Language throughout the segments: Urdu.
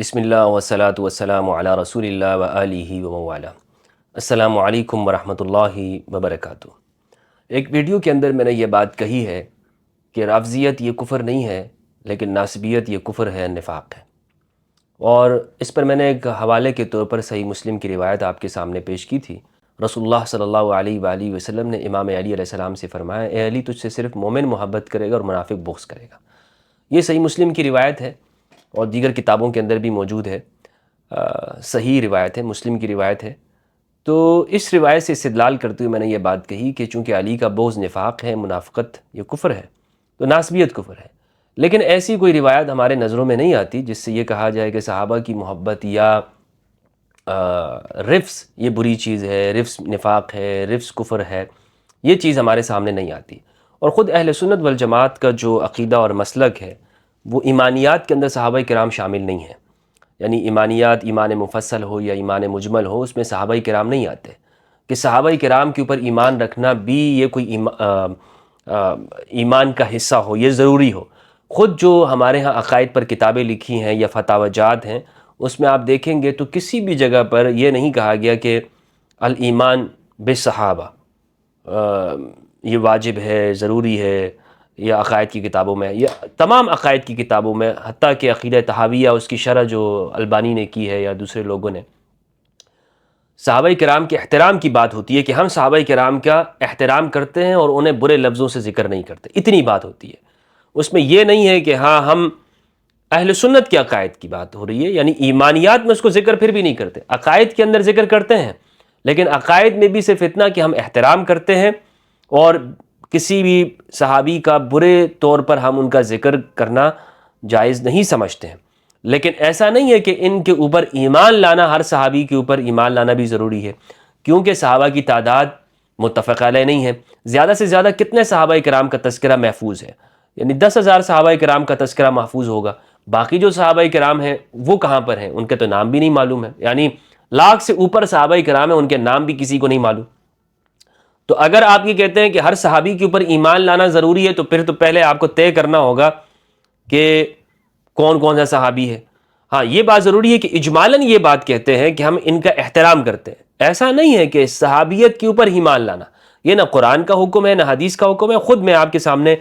بسم اللہ والصلاة والسلام علی رسول اللہ وآلہ وموالا۔ السلام علیکم ورحمۃ اللہ وبرکاتہ۔ ایک ویڈیو کے اندر میں نے یہ بات کہی ہے کہ رافضیت یہ کفر نہیں ہے، لیکن ناصبیت یہ کفر ہے، نفاق ہے۔ اور اس پر میں نے ایک حوالے کے طور پر صحیح مسلم کی روایت آپ کے سامنے پیش کی تھی۔ رسول اللہ صلی اللہ علیہ وآلہ وسلم نے امام علی علیہ السلام سے فرمایا، اے علی، تجھ سے صرف مومن محبت کرے گا اور منافق بغض کرے گا۔ یہ صحیح مسلم کی روایت ہے اور دیگر کتابوں کے اندر بھی موجود ہے، صحیح روایت ہے، مسلم کی روایت ہے۔ تو اس روایت سے استدلال کرتے ہوئے میں نے یہ بات کہی کہ چونکہ علی کا بغض نفاق ہے، منافقت یہ کفر ہے، تو ناصبیت کفر ہے۔ لیکن ایسی کوئی روایت ہمارے نظروں میں نہیں آتی جس سے یہ کہا جائے کہ صحابہ کی محبت یا رفس یہ بری چیز ہے، رفس نفاق ہے، رفس کفر ہے، یہ چیز ہمارے سامنے نہیں آتی۔ اور خود اہل سنت والجماعت کا جو عقیدہ اور مسلک ہے وہ ایمانیات کے اندر صحابہ کرام شامل نہیں ہیں، یعنی ایمانیات، ایمان مفصل ہو یا ایمان مجمل ہو، اس میں صحابہ کرام نہیں آتے کہ صحابہ کرام کے اوپر ایمان رکھنا بھی یہ کوئی ایمان کا حصہ ہو، یہ ضروری ہو۔ خود جو ہمارے ہاں عقائد پر کتابیں لکھی ہیں یا فتاوی جات ہیں، اس میں آپ دیکھیں گے تو کسی بھی جگہ پر یہ نہیں کہا گیا کہ الایمان بالصحابہ یہ واجب ہے، ضروری ہے، یا عقائد کی کتابوں میں، یا تمام عقائد کی کتابوں میں، حتیٰ کہ عقیدہ طحاویہ اس کی شرح جو البانی نے کی ہے یا دوسرے لوگوں نے، صحابہ کرام کے احترام کی بات ہوتی ہے کہ ہم صحابہ کرام کا احترام کرتے ہیں اور انہیں برے لفظوں سے ذکر نہیں کرتے، اتنی بات ہوتی ہے۔ اس میں یہ نہیں ہے کہ ہاں ہم اہل سنت کے عقائد کی بات ہو رہی ہے، یعنی ایمانیات میں اس کو ذکر پھر بھی نہیں کرتے، عقائد کے اندر ذکر کرتے ہیں، لیکن عقائد میں بھی صرف اتنا کہ ہم احترام کرتے ہیں اور کسی بھی صحابی کا برے طور پر ہم ان کا ذکر کرنا جائز نہیں سمجھتے ہیں۔ لیکن ایسا نہیں ہے کہ ان کے اوپر ایمان لانا، ہر صحابی کے اوپر ایمان لانا بھی ضروری ہے، کیونکہ صحابہ کی تعداد متفق علیہ نہیں ہے۔ زیادہ سے زیادہ کتنے صحابہ کرام کا تذکرہ محفوظ ہے؟ یعنی 10,000 صحابہ کرام کا تذکرہ محفوظ ہوگا، باقی جو صحابہ کرام ہیں وہ کہاں پر ہیں؟ ان کے تو نام بھی نہیں معلوم ہے، یعنی لاکھ سے اوپر صحابہ کرام ہیں، ان کے نام بھی کسی کو نہیں معلوم۔ تو اگر آپ یہ کہتے ہیں کہ ہر صحابی کے اوپر ایمان لانا ضروری ہے، تو پھر تو پہلے آپ کو طے کرنا ہوگا کہ کون کون سا صحابی ہے۔ ہاں، یہ بات ضروری ہے کہ اجمالاً یہ بات کہتے ہیں کہ ہم ان کا احترام کرتے ہیں۔ ایسا نہیں ہے کہ صحابیت کے اوپر ایمان لانا، یہ نہ قرآن کا حکم ہے نہ حدیث کا حکم ہے۔ خود میں آپ کے سامنے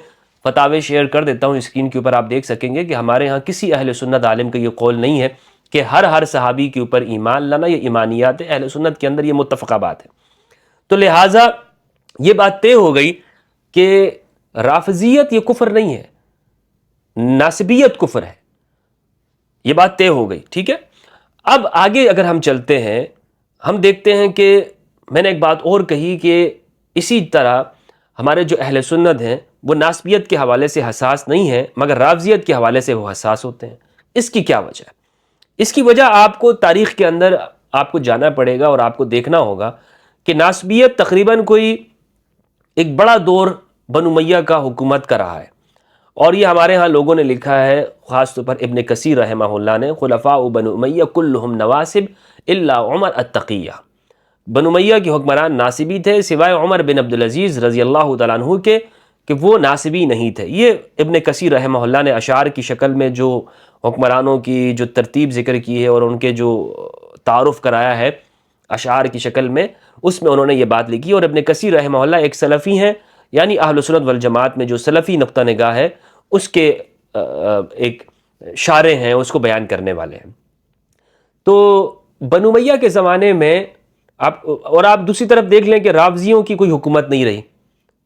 فتاوے شیئر کر دیتا ہوں، اسکرین کے اوپر آپ دیکھ سکیں گے کہ ہمارے ہاں کسی اہل سنت عالم کا یہ قول نہیں ہے کہ ہر صحابی کے اوپر ایمان لانا یہ ایمانیات اہل سنت کے اندر یہ متفقہ بات ہے۔ تو لہٰذا یہ بات طے ہو گئی کہ رافضیت یہ کفر نہیں ہے، ناصبیت کفر ہے، یہ بات طے ہو گئی، ٹھیک ہے۔ اب آگے اگر ہم چلتے ہیں، ہم دیکھتے ہیں کہ میں نے ایک بات اور کہی کہ اسی طرح ہمارے جو اہل سنت ہیں وہ ناصبیت کے حوالے سے حساس نہیں ہیں، مگر رافضیت کے حوالے سے وہ حساس ہوتے ہیں۔ اس کی کیا وجہ ہے؟ اس کی وجہ آپ کو تاریخ کے اندر آپ کو جانا پڑے گا اور آپ کو دیکھنا ہوگا کہ ناصبیت تقریباً کوئی ایک بڑا دور بنو امیہ کا حکومت کا رہا ہے، اور یہ ہمارے ہاں لوگوں نے لکھا ہے، خاص طور پر ابن کثیر رحمہ اللہ نے، خلفاء بنو امیہ کلہم نواسب الا عمر التقیہ۔ بنو امیہ کے حکمران ناصبی تھے سوائے عمر بن عبدالعزیز رضی اللہ تعالیٰ عنہ کے، کہ وہ ناصبی نہیں تھے۔ یہ ابن کثیر رحمہ اللہ نے اشعار کی شکل میں جو حکمرانوں کی جو ترتیب ذکر کی ہے اور ان کے جو تعارف کرایا ہے اشعار کی شکل میں، اس میں انہوں نے یہ بات لکھی۔ اور ابن کثیر رحمہ اللہ ایک سلفی ہیں، یعنی اہل سنت والجماعت میں جو سلفی نقطہ نگاہ ہے اس کے ایک شارح ہیں، اس کو بیان کرنے والے ہیں۔ تو بنو امیہ کے زمانے میں آپ دوسری طرف دیکھ لیں کہ رافضیوں کی کوئی حکومت نہیں رہی،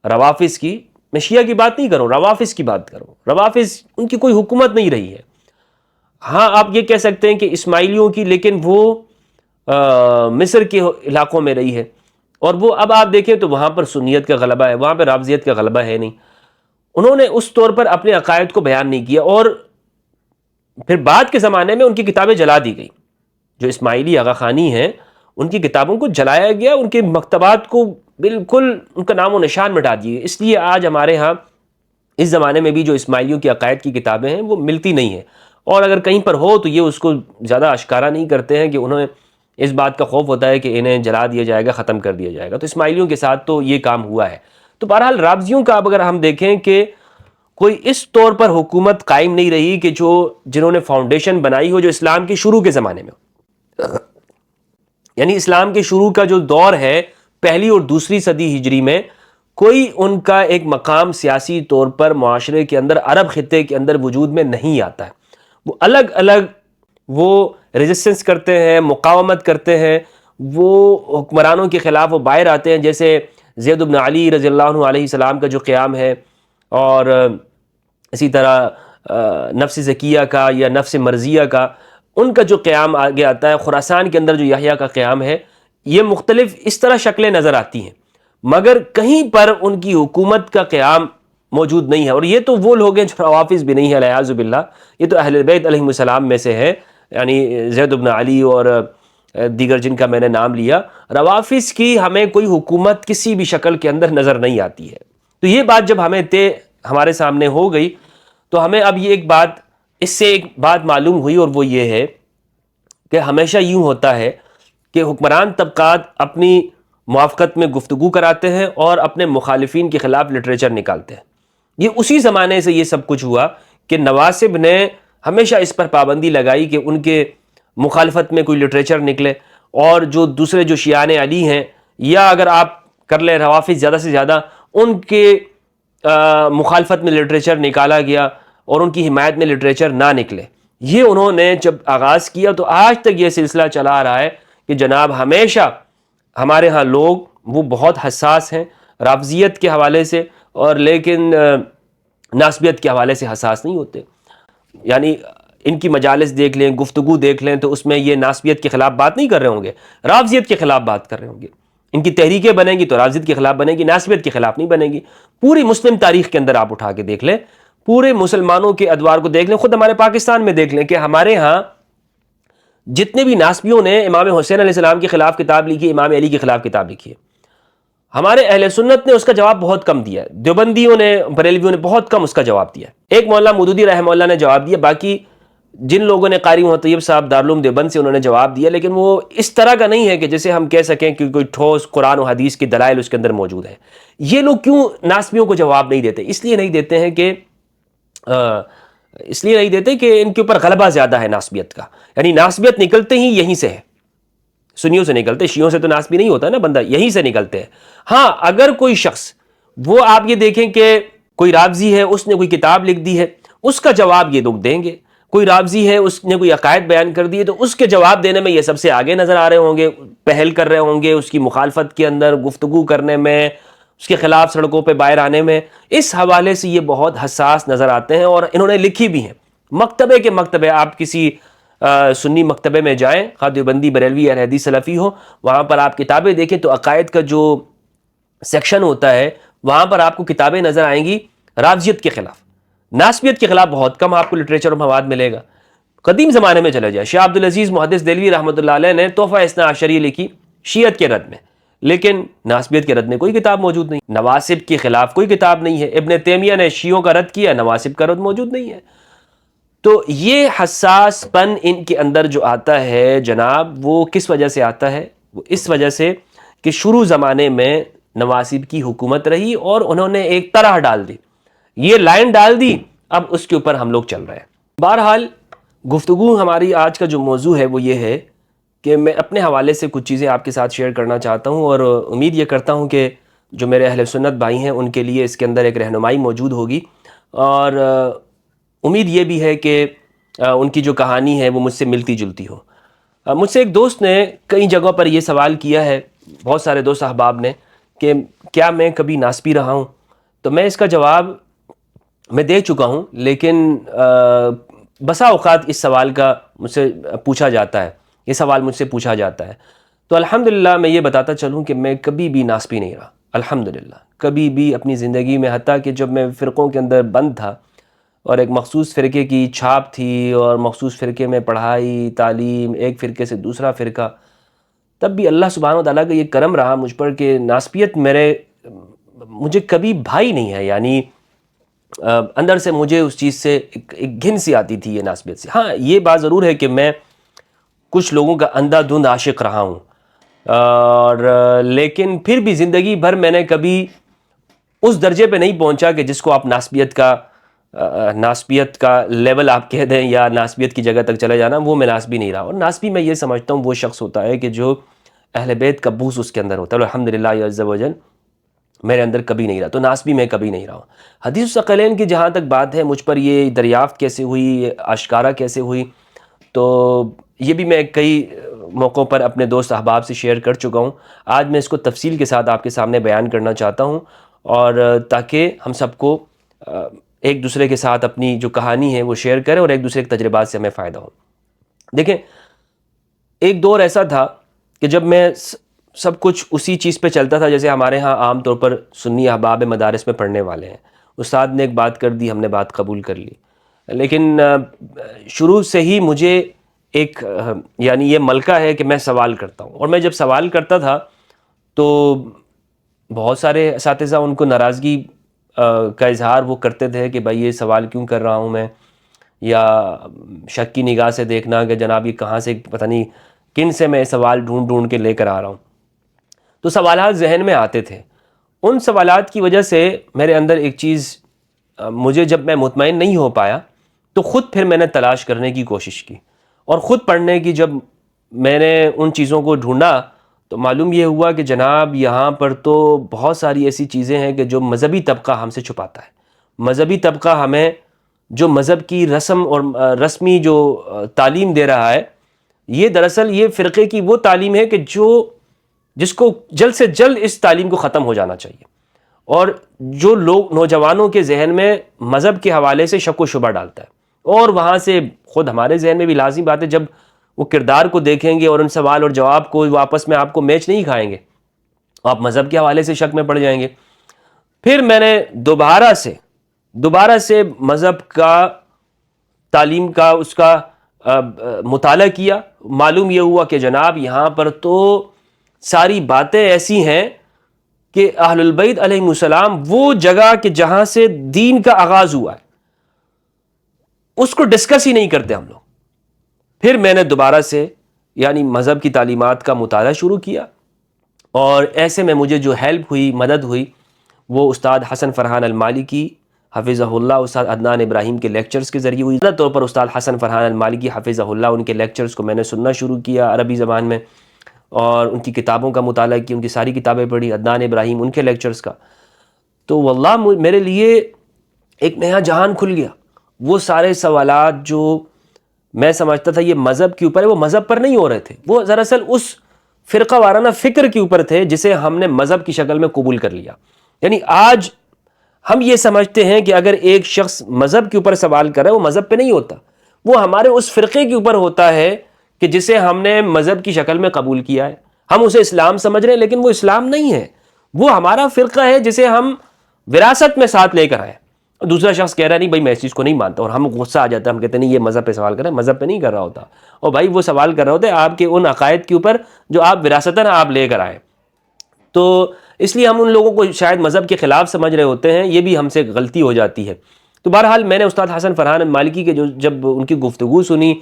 روافظ کی، میں شیعہ کی بات نہیں کروں، روافظ کی بات کروں، روافظ ان کی کوئی حکومت نہیں رہی ہے۔ ہاں، آپ یہ کہہ سکتے ہیں کہ اسماعیلیوں کی، لیکن وہ مصر کے علاقوں میں رہی ہے، اور وہ اب آپ دیکھیں تو وہاں پر سنیت کا غلبہ ہے، وہاں پہ رافضیت کا غلبہ ہے نہیں۔ انہوں نے اس طور پر اپنے عقائد کو بیان نہیں کیا، اور پھر بعد کے زمانے میں ان کی کتابیں جلا دی گئی۔ جو اسماعیلی آغا خانی ہیں ان کی کتابوں کو جلایا گیا، ان کے مکتبات کو بالکل ان کا نام و نشان مٹا دیے۔ اس لیے آج ہمارے ہاں اس زمانے میں بھی جو اسماعیلیوں کی عقائد کی کتابیں ہیں وہ ملتی نہیں ہیں، اور اگر کہیں پر ہو تو یہ اس کو زیادہ اشکارا نہیں کرتے ہیں کہ انہیں اس بات کا خوف ہوتا ہے کہ انہیں جلا دیا جائے گا، ختم کر دیا جائے گا۔ تو اسماعیلیوں کے ساتھ تو یہ کام ہوا ہے۔ تو بہرحال رافضیوں کا اب اگر ہم دیکھیں کہ کوئی اس طور پر حکومت قائم نہیں رہی کہ جنہوں نے فاؤنڈیشن بنائی ہو جو اسلام کے شروع کے زمانے میں ہو. یعنی اسلام کے شروع کا جو دور ہے پہلی اور دوسری صدی ہجری میں، کوئی ان کا ایک مقام سیاسی طور پر معاشرے کے اندر، عرب خطے کے اندر وجود میں نہیں آتا ہے. وہ الگ الگ وہ ریزسٹنس کرتے ہیں، مقاومت کرتے ہیں، وہ حکمرانوں کے خلاف وہ باہر آتے ہیں، جیسے زید بن علی رضی اللہ عنہ علیہ السلام کا جو قیام ہے، اور اسی طرح نفس زکیہ کا یا نفس مرضیہ کا ان کا جو قیام آگے آتا ہے. خراسان کے اندر جو یحییٰ کا قیام ہے، یہ مختلف اس طرح شکلیں نظر آتی ہیں، مگر کہیں پر ان کی حکومت کا قیام موجود نہیں ہے. اور یہ تو وہ لوگ ہیں جو روافظ بھی نہیں ہیں والعیاذ باللہ، یہ تو اہل بیت علیہم السلام میں سے ہے، یعنی زید بن علی اور دیگر جن کا میں نے نام لیا. روافظ کی ہمیں کوئی حکومت کسی بھی شکل کے اندر نظر نہیں آتی ہے. تو یہ بات جب ہمارے سامنے ہو گئی تو ہمیں اب اس سے ایک بات معلوم ہوئی، اور وہ یہ ہے کہ ہمیشہ یوں ہوتا ہے کہ حکمران طبقات اپنی موافقت میں گفتگو کراتے ہیں اور اپنے مخالفین کے خلاف لٹریچر نکالتے ہیں. یہ اسی زمانے سے یہ سب کچھ ہوا کہ نواسب نے ہمیشہ اس پر پابندی لگائی کہ ان کے مخالفت میں کوئی لٹریچر نکلے، اور جو دوسرے جو شیعان علی ہیں، یا اگر آپ کر لیں روافظ زیادہ سے زیادہ، ان کے مخالفت میں لٹریچر نکالا گیا اور ان کی حمایت میں لٹریچر نہ نکلے. یہ انہوں نے جب آغاز کیا تو آج تک یہ سلسلہ چلا آ رہا ہے کہ جناب ہمیشہ ہمارے ہاں لوگ وہ بہت حساس ہیں رافضیت کے حوالے سے، اور لیکن ناسبیت کے حوالے سے حساس نہیں ہوتے. یعنی ان کی مجالس دیکھ لیں، گفتگو دیکھ لیں، تو اس میں یہ ناسبیت کے خلاف بات نہیں کر رہے ہوں گے، رافضیت کے خلاف بات کر رہے ہوں گے. ان کی تحریکیں بنیں گی تو رافضیت کے خلاف بنے گی، ناسبیت کے خلاف نہیں بنے گی. پوری مسلم تاریخ کے اندر آپ اٹھا کے دیکھ لیں، پورے مسلمانوں کے ادوار کو دیکھ لیں، خود ہمارے پاکستان میں دیکھ لیں کہ ہمارے ہاں جتنے بھی ناسبیوں نے امام حسین علیہ السلام کے خلاف کتاب لکھی، امام علی کے خلاف کتاب لکھی ہے، ہمارے اہل سنت نے اس کا جواب بہت کم دیا ہے. دیوبندیوں نے، بریلویوں نے بہت کم اس کا جواب دیا ہے. ایک مولانا مودودی رحمہ اللہ نے جواب دیا، باقی جن لوگوں نے، قاری محمد طیب صاحب دارالعلوم دیوبند سے، انہوں نے جواب دیا، لیکن وہ اس طرح کا نہیں ہے کہ جیسے ہم کہہ سکیں کہ کوئی ٹھوس قرآن و حدیث کی دلائل اس کے اندر موجود ہے. یہ لوگ کیوں ناسبیوں کو جواب نہیں دیتے؟ اس لیے نہیں دیتے ہیں کہ ان کے اوپر غلبہ زیادہ ہے ناسبیت کا. یعنی ناسبیت نکلتے ہی یہیں سے ہے، سنیوں سے نکلتے، شیعوں سے تو ناسبی نہیں ہوتا نا بندہ، یہیں سے نکلتے ہیں. ہاں اگر کوئی شخص، وہ آپ یہ دیکھیں کہ کوئی رافضی ہے، اس نے کوئی کتاب لکھ دی ہے، اس کا جواب یہ لوگ دیں گے. کوئی رافضی ہے، اس نے کوئی عقائد بیان کر دیے، تو اس کے جواب دینے میں یہ سب سے آگے نظر آ رہے ہوں گے، پہل کر رہے ہوں گے اس کی مخالفت کے اندر، گفتگو کرنے میں، اس کے خلاف سڑکوں پہ باہر آنے میں. اس حوالے سے یہ بہت حساس نظر آتے ہیں، اور انہوں نے لکھی بھی ہیں. مکتبے کے مکتبے، آپ کسی سنی مکتبے میں جائیں، خواہ دیوبندی، بریلوی، اہل حدیث، سلفی ہو، وہاں پر آپ کتابیں دیکھیں تو عقائد کا جو سیکشن ہوتا ہے، وہاں پر آپ کو کتابیں نظر آئیں گی رافضیت کے خلاف. ناسبیت کے خلاف بہت کم آپ کو لٹریچر اور مواد ملے گا. قدیم زمانے میں چلے جائے، شیخ عبدالعزیز محدث دہلوی رحمۃ اللہ علیہ نے تحفہ اثنا عشریہ لکھی شیعت کے رد میں، لیکن ناسبیت کے رد میں کوئی کتاب موجود نہیں. نواسب کے خلاف کوئی کتاب نہیں ہے. ابن تیمیہ نے شیعوں کا رد کیا، نواسب کا رد موجود نہیں ہے. تو یہ حساس پن ان کے اندر جو آتا ہے جناب، وہ کس وجہ سے آتا ہے؟ وہ اس وجہ سے کہ شروع زمانے میں نواسب کی حکومت رہی اور انہوں نے ایک طرح ڈال دی، یہ لائن ڈال دی، اب اس کے اوپر ہم لوگ چل رہے ہیں. بہرحال گفتگو ہماری آج کا جو موضوع ہے وہ یہ ہے کہ میں اپنے حوالے سے کچھ چیزیں آپ کے ساتھ شیئر کرنا چاہتا ہوں، اور امید یہ کرتا ہوں کہ جو میرے اہل سنت بھائی ہیں ان کے لیے اس کے اندر ایک رہنمائی موجود ہوگی. اور امید یہ بھی ہے کہ ان کی جو کہانی ہے وہ مجھ سے ملتی جلتی ہو. مجھ سے ایک دوست نے کئی جگہوں پر یہ سوال کیا ہے، بہت سارے دوست احباب نے، کہ کیا میں کبھی ناسبی رہا ہوں؟ تو میں اس کا جواب میں دے چکا ہوں، لیکن بسا اوقات اس سوال کا مجھ سے پوچھا جاتا ہے، یہ سوال مجھ سے پوچھا جاتا ہے. تو الحمدللہ میں یہ بتاتا چلوں کہ میں کبھی بھی ناسبی نہیں رہا، الحمدللہ کبھی بھی اپنی زندگی میں. حتیٰ کہ جب میں فرقوں کے اندر بند تھا اور ایک مخصوص فرقے کی چھاپ تھی اور مخصوص فرقے میں پڑھائی تعلیم، ایک فرقے سے دوسرا فرقہ، تب بھی اللہ سبحانہ وتعالیٰ کا یہ کرم رہا مجھ پر کہ ناسبیت مجھے کبھی بھائی نہیں ہے. یعنی اندر سے مجھے اس چیز سے ایک گھن سی آتی تھی یہ ناسبیت سے. ہاں یہ بات ضرور ہے کہ میں کچھ لوگوں کا اندھا دھند عاشق رہا ہوں، اور لیکن پھر بھی زندگی بھر میں نے کبھی اس درجے پہ نہیں پہنچا کہ جس کو آپ ناسبیت کا ناسبیت کا لیول آپ کہہ دیں یا ناسبیت کی جگہ تک چلے جانا، وہ میں ناسبی نہیں رہا. اور ناسبی میں یہ سمجھتا ہوں وہ شخص ہوتا ہے کہ جو اہل بیت کا بوس اس کے اندر ہوتا ہے. الحمدللہ عز و جل میرے اندر کبھی نہیں رہا، تو ناسبی میں کبھی نہیں رہا ہوں. حدیث الثقلین کی جہاں تک بات ہے، مجھ پر یہ دریافت کیسے ہوئی، آشکارا کیسے ہوئی، تو یہ بھی میں کئی موقعوں پر اپنے دوست احباب سے شیئر کر چکا ہوں. آج میں اس کو تفصیل کے ساتھ آپ کے سامنے بیان کرنا چاہتا ہوں، اور تاکہ ہم سب کو ایک دوسرے کے ساتھ اپنی جو کہانی ہے وہ شیئر کریں اور ایک دوسرے کے تجربات سے ہمیں فائدہ ہو. دیکھیں، ایک دور ایسا تھا کہ جب میں سب کچھ اسی چیز پہ چلتا تھا جیسے ہمارے ہاں عام طور پر سنی احباب مدارس میں پڑھنے والے ہیں. استاد نے ایک بات کر دی، ہم نے بات قبول کر لی. لیکن شروع سے ہی مجھے ایک یعنی یہ ملکہ ہے کہ میں سوال کرتا ہوں، اور میں جب سوال کرتا تھا تو بہت سارے اساتذہ ان کو ناراضگی کا اظہار وہ کرتے تھے کہ بھائی یہ سوال کیوں کر رہا ہوں میں، یا شک کی نگاہ سے دیکھنا کہ جناب یہ کہاں سے پتہ نہیں کن سے میں سوال ڈھونڈ ڈھونڈ کے لے کر آ رہا ہوں. تو سوالات ذہن میں آتے تھے. ان سوالات کی وجہ سے میرے اندر ایک چیز مجھے جب میں مطمئن نہیں ہو پایا تو خود پھر میں نے تلاش کرنے کی کوشش کی، اور خود پڑھنے کی. جب میں نے ان چیزوں کو ڈھونڈا تو معلوم یہ ہوا کہ جناب یہاں پر تو بہت ساری ایسی چیزیں ہیں کہ جو مذہبی طبقہ ہم سے چھپاتا ہے. مذہبی طبقہ ہمیں جو مذہب کی رسم اور رسمی جو تعلیم دے رہا ہے، یہ دراصل یہ فرقے کی وہ تعلیم ہے کہ جس کو جلد سے جلد اس تعلیم کو ختم ہو جانا چاہیے، اور جو لوگ نوجوانوں کے ذہن میں مذہب کے حوالے سے شک و شبہ ڈالتا ہے. اور وہاں سے خود ہمارے ذہن میں بھی لازمی بات ہے، جب وہ کردار کو دیکھیں گے اور ان سوال اور جواب کو واپس میں آپ کو میچ نہیں کھائیں گے، آپ مذہب کے حوالے سے شک میں پڑ جائیں گے. پھر میں نے دوبارہ سے مذہب کا تعلیم کا اس کا مطالعہ کیا. معلوم یہ ہوا کہ جناب یہاں پر تو ساری باتیں ایسی ہیں کہ اہل البیت علیہ السلام وہ جگہ کہ جہاں سے دین کا آغاز ہوا ہے اس کو ڈسکس ہی نہیں کرتے ہم لوگ. پھر میں نے دوبارہ سے یعنی مذہب کی تعلیمات کا مطالعہ شروع کیا، اور ایسے میں مجھے جو ہیلپ ہوئی، مدد ہوئی، وہ استاد حسن فرحان المالکی حفظہ اللہ، استاد عدنان ابراہیم کے لیکچرز کے ذریعے ہوئی. زیادہ طور پر استاد حسن فرحان المالکی حفظہ اللہ، ان کے لیکچرز کو میں نے سننا شروع کیا عربی زبان میں، اور ان کی کتابوں کا مطالعہ کیا، ان کی ساری کتابیں پڑھی، عدنان ابراہیم ان کے لیکچرز کا. تو واللہ میرے لیے ایک نیا جہان کھل گیا. وہ سارے سوالات جو میں سمجھتا تھا یہ مذہب کے اوپر ہے، وہ مذہب پر نہیں ہو رہے تھے، وہ دراصل اس فرقہ وارانہ فکر کے اوپر تھے جسے ہم نے مذہب کی شکل میں قبول کر لیا. یعنی آج ہم یہ سمجھتے ہیں کہ اگر ایک شخص مذہب کے اوپر سوال کر رہا ہے، وہ مذہب پہ نہیں ہوتا، وہ ہمارے اس فرقے کے اوپر ہوتا ہے کہ جسے ہم نے مذہب کی شکل میں قبول کیا ہے. ہم اسے اسلام سمجھ رہے ہیں لیکن وہ اسلام نہیں ہے، وہ ہمارا فرقہ ہے جسے ہم وراثت میں ساتھ لے کر آئے. دوسرا شخص کہہ رہا ہے نہیں بھائی میں اس چیز کو نہیں مانتا، اور ہم غصہ آ جاتا ہے، ہم کہتے ہیں نہیں یہ مذہب پہ سوال کر رہا ہے. مذہب پہ نہیں کر رہا ہوتا، اور بھائی وہ سوال کر رہا ہوتا ہے آپ کے ان عقائد کے اوپر جو آپ وراثتاً آپ لے کر آئے. تو اس لیے ہم ان لوگوں کو شاید مذہب کے خلاف سمجھ رہے ہوتے ہیں، یہ بھی ہم سے غلطی ہو جاتی ہے. تو بہرحال میں نے استاد حسن فرحان المالکی کے جب ان کی گفتگو سنی،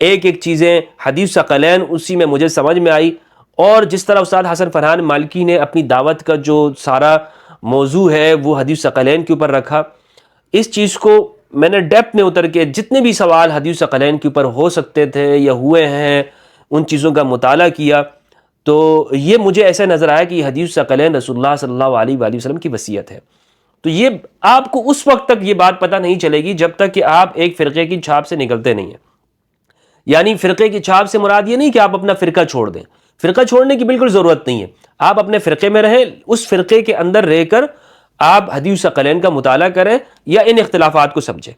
ایک چیزیں حدیث ثقلین اسی میں مجھے سمجھ میں آئی. اور جس طرح استاد حسن فرحان مالکی نے اپنی دعوت کا جو سارا موضوع ہے وہ حدیث ثقلین کے اوپر رکھا، اس چیز کو میں نے ڈیپتھ میں اتر کے جتنے بھی سوال حدیث ثقلین کے اوپر ہو سکتے تھے یا ہوئے ہیں ان چیزوں کا مطالعہ کیا. تو یہ مجھے ایسا نظر آیا کہ یہ حدیث ثقلین رسول اللہ صلی اللہ علیہ وآلہ وسلم کی وصیت ہے. تو یہ آپ کو اس وقت تک یہ بات پتہ نہیں چلے گی جب تک کہ آپ ایک فرقے کی چھاپ سے نکلتے نہیں ہیں. یعنی فرقے کی چھاپ سے مراد یہ نہیں کہ آپ اپنا فرقہ چھوڑ دیں، فرقہ چھوڑنے کی بالکل ضرورت نہیں ہے. آپ اپنے فرقے میں رہیں، اس فرقے کے اندر رہ کر آپ حدیث ثقلین کا مطالعہ کریں یا ان اختلافات کو سمجھیں،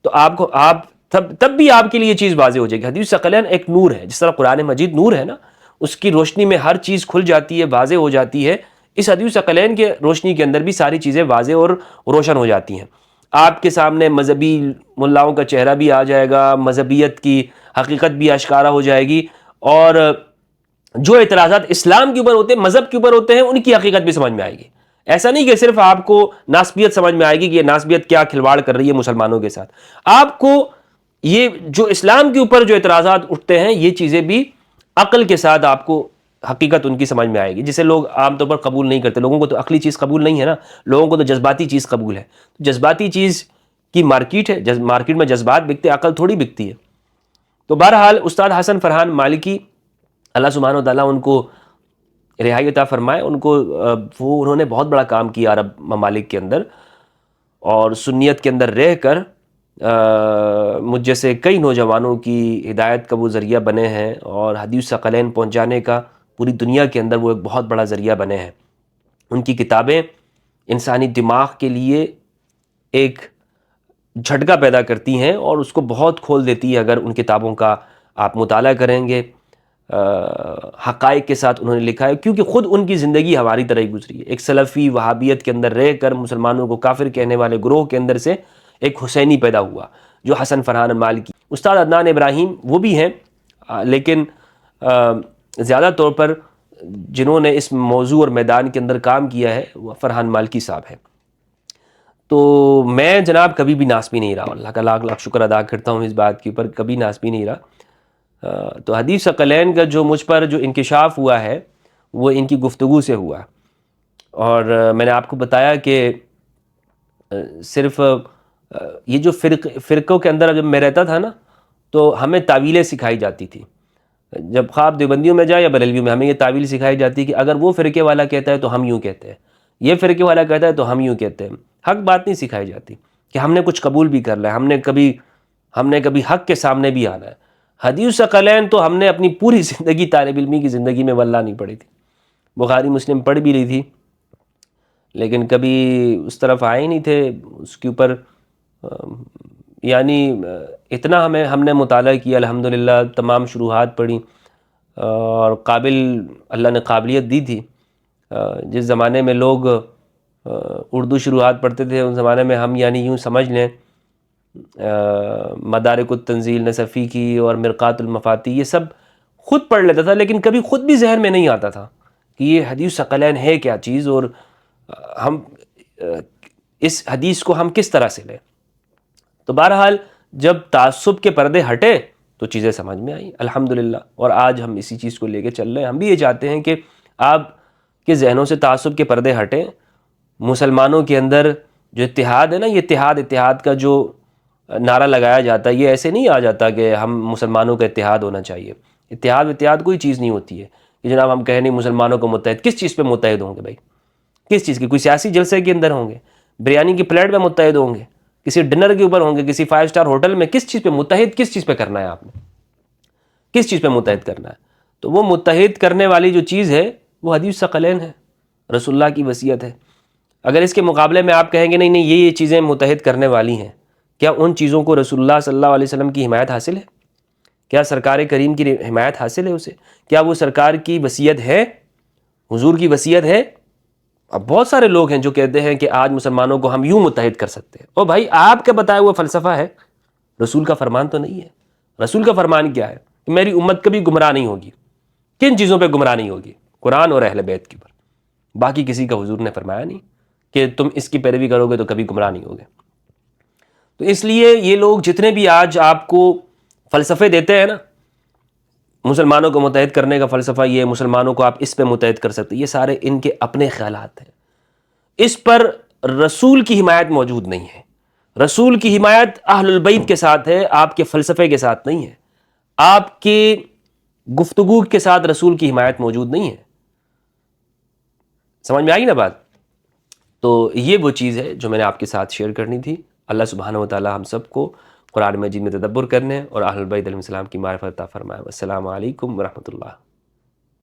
تو آپ تب بھی آپ کے لیے یہ چیز واضح ہو جائے گی. حدیث ثقلین ایک نور ہے، جس طرح قرآن مجید نور ہے نا، اس کی روشنی میں ہر چیز کھل جاتی ہے، واضح ہو جاتی ہے. اس حدیث ثقلین کے روشنی کے اندر بھی ساری چیزیں واضح اور روشن ہو جاتی ہیں. آپ کے سامنے مذہبی ملاؤں کا چہرہ بھی آ جائے گا، مذہبیت کی حقیقت بھی آشکارا ہو جائے گی، اور جو اعتراضات اسلام کے اوپر ہوتے ہیں، مذہب کے اوپر ہوتے ہیں، ان کی حقیقت بھی سمجھ میں آئے گی. ایسا نہیں کہ صرف آپ کو ناسبیت سمجھ میں آئے گی کہ یہ ناسبیت کیا کھلواڑ کر رہی ہے مسلمانوں کے ساتھ. آپ کو یہ جو اسلام کے اوپر جو اعتراضات اٹھتے ہیں یہ چیزیں بھی عقل کے ساتھ آپ کو حقیقت ان کی سمجھ میں آئے گی، جسے لوگ عام طور پر قبول نہیں کرتے. لوگوں کو تو عقلی چیز قبول نہیں ہے نا، لوگوں کو تو جذباتی چیز قبول ہے. جذباتی چیز کی مارکیٹ ہے، مارکیٹ میں جذبات بکتے، عقل تھوڑی بکتی ہے۔ تو بہرحال استاد حسن فرحان مالکی، اللہ سبحانہ و تعالیٰ ان کو رہائی عطا فرمائے، ان کو انہوں نے بہت بڑا کام کیا عرب ممالک کے اندر، اور سنیت کے اندر رہ کر مجھ جیسے کئی نوجوانوں کی ہدایت کا وہ ذریعہ بنے ہیں، اور حدیث ثقلین پہنچانے کا پوری دنیا کے اندر وہ ایک بہت بڑا ذریعہ بنے ہیں۔ ان کی کتابیں انسانی دماغ کے لیے ایک جھٹکا پیدا کرتی ہیں، اور اس کو بہت کھول دیتی ہے اگر ان کتابوں کا آپ مطالعہ کریں گے۔ حقائق کے ساتھ انہوں نے لکھا ہے، کیونکہ خود ان کی زندگی ہماری طرح ہی گزری ہے۔ ایک سلفی وہابیت کے اندر رہ کر مسلمانوں کو کافر کہنے والے گروہ کے اندر سے ایک حسینی پیدا ہوا جو حسن فرحان مالکی۔ استاد عدنان ابراہیم وہ بھی ہیں، لیکن زیادہ طور پر جنہوں نے اس موضوع اور میدان کے اندر کام کیا ہے وہ فرحان مالکی صاحب ہیں۔ تو میں جناب کبھی بھی ناسبی نہیں رہا، اللہ کا لاکھ لاکھ شکر ادا کرتا ہوں اس بات کے اوپر، کبھی ناسبی نہیں رہا۔ تو حدیث ثقلین کا جو مجھ پر جو انکشاف ہوا ہے وہ ان کی گفتگو سے ہوا، اور میں نے آپ کو بتایا کہ صرف یہ جو فرقوں کے اندر جب میں رہتا تھا نا، تو ہمیں تعویلیں سکھائی جاتی تھی۔ جب خواب دیوبندیوں میں جائے یا بریلویوں میں، ہمیں یہ تعویل سکھائی جاتی کہ اگر وہ فرقے والا کہتا ہے تو ہم یوں کہتے ہیں، یہ فرقے والا کہتا ہے تو ہم یوں کہتے ہیں۔ حق بات نہیں سکھائی جاتی کہ ہم نے کچھ قبول بھی کر لیا، ہم نے کبھی حق کے سامنے بھی آنا ہے۔ حدیث ثقلین تو ہم نے اپنی پوری زندگی، طالب علمی کی زندگی میں واللہ نہیں پڑھی تھی۔ بخاری مسلم پڑھ بھی لی تھی، لیکن کبھی اس طرف آئے ہی نہیں تھے، اس کے اوپر یعنی اتنا ہم نے مطالعہ کیا الحمدللہ، تمام شروحات پڑھی، اور اللہ نے قابلیت دی تھی۔ جس زمانے میں لوگ اردو شروحات پڑھتے تھے، اس زمانے میں ہم یعنی یوں سمجھ لیں مدارک التنزیل نصفی کی اور مرقات المفاتی یہ سب خود پڑھ لیتا تھا، لیکن کبھی خود بھی ذہن میں نہیں آتا تھا کہ یہ حدیث ثقلین ہے کیا چیز، اور ہم اس حدیث کو ہم کس طرح سے لیں۔ تو بہرحال جب تعصب کے پردے ہٹے تو چیزیں سمجھ میں آئیں الحمدللہ، اور آج ہم اسی چیز کو لے کے چل رہے ہیں۔ ہم بھی یہ چاہتے ہیں کہ آپ کے ذہنوں سے تعصب کے پردے ہٹیں، مسلمانوں کے اندر جو اتحاد ہے نا، یہ اتحاد کا جو نعرہ لگایا جاتا ہے، یہ ایسے نہیں آ جاتا کہ ہم مسلمانوں کا اتحاد ہونا چاہیے۔ اتحاد کوئی چیز نہیں ہوتی ہے کہ جناب ہم کہیں نہیں مسلمانوں کو متحد، کس چیز پہ متحد ہوں گے بھائی؟ کس چیز کی؟ کوئی سیاسی جلسے کے اندر ہوں گے، بریانی کی پلیٹ پہ متحد ہوں گے، کسی ڈنر کے اوپر ہوں گے، کسی 5 اسٹار ہوٹل میں؟ کس چیز پہ متحد، کس چیز پہ کرنا ہے آپ نے؟ کس چیز پہ متحد کرنا ہے؟ تو وہ متحد کرنے والی جو چیز ہے وہ حدیث ثقلین ہے، رسول اللہ کی وصیت ہے۔ اگر اس کے مقابلے میں آپ کہیں گے نہیں یہ چیزیں متحد کرنے والی ہیں، کیا ان چیزوں کو رسول اللہ صلی اللہ علیہ وسلم کی حمایت حاصل ہے؟ کیا سرکار کریم کی حمایت حاصل ہے اسے؟ کیا وہ سرکار کی وصیت ہے، حضور کی وصیت ہے؟ اب بہت سارے لوگ ہیں جو کہتے ہیں کہ آج مسلمانوں کو ہم یوں متحد کر سکتے ہیں۔ اور بھائی آپ کا بتایا ہوا فلسفہ ہے، رسول کا فرمان تو نہیں ہے۔ رسول کا فرمان کیا ہے کہ میری امت کبھی گمراہ نہیں ہوگی۔ کن چیزوں پہ گمراہ نہیں ہوگی؟ قرآن اور اہل بیت کے پر، باقی کسی کا حضور نے فرمایا نہیں کہ تم اس کی پیروی کرو گے تو کبھی گمراہ نہیں ہوگے۔ تو اس لیے یہ لوگ جتنے بھی آج آپ کو فلسفے دیتے ہیں نا، مسلمانوں کو متحد کرنے کا فلسفہ یہ، مسلمانوں کو آپ اس پہ متحد کر سکتے، یہ سارے ان کے اپنے خیالات ہیں۔ اس پر رسول کی حمایت موجود نہیں ہے۔ رسول کی حمایت اہل البیت کے ساتھ ہے، آپ کے فلسفے کے ساتھ نہیں ہے۔ آپ کے گفتگو کے ساتھ رسول کی حمایت موجود نہیں ہے۔ سمجھ میں آئی نا بات؟ تو یہ وہ چیز ہے جو میں نے آپ کے ساتھ شیئر کرنی تھی۔ اللہ سبحانہ و تعالی ہم سب کو قرآن مجید میں تدبر کرنے اور اہل البیت علیہ السلام کی معرفت عطا فرمائے۔ السلام علیکم ورحمۃ اللہ۔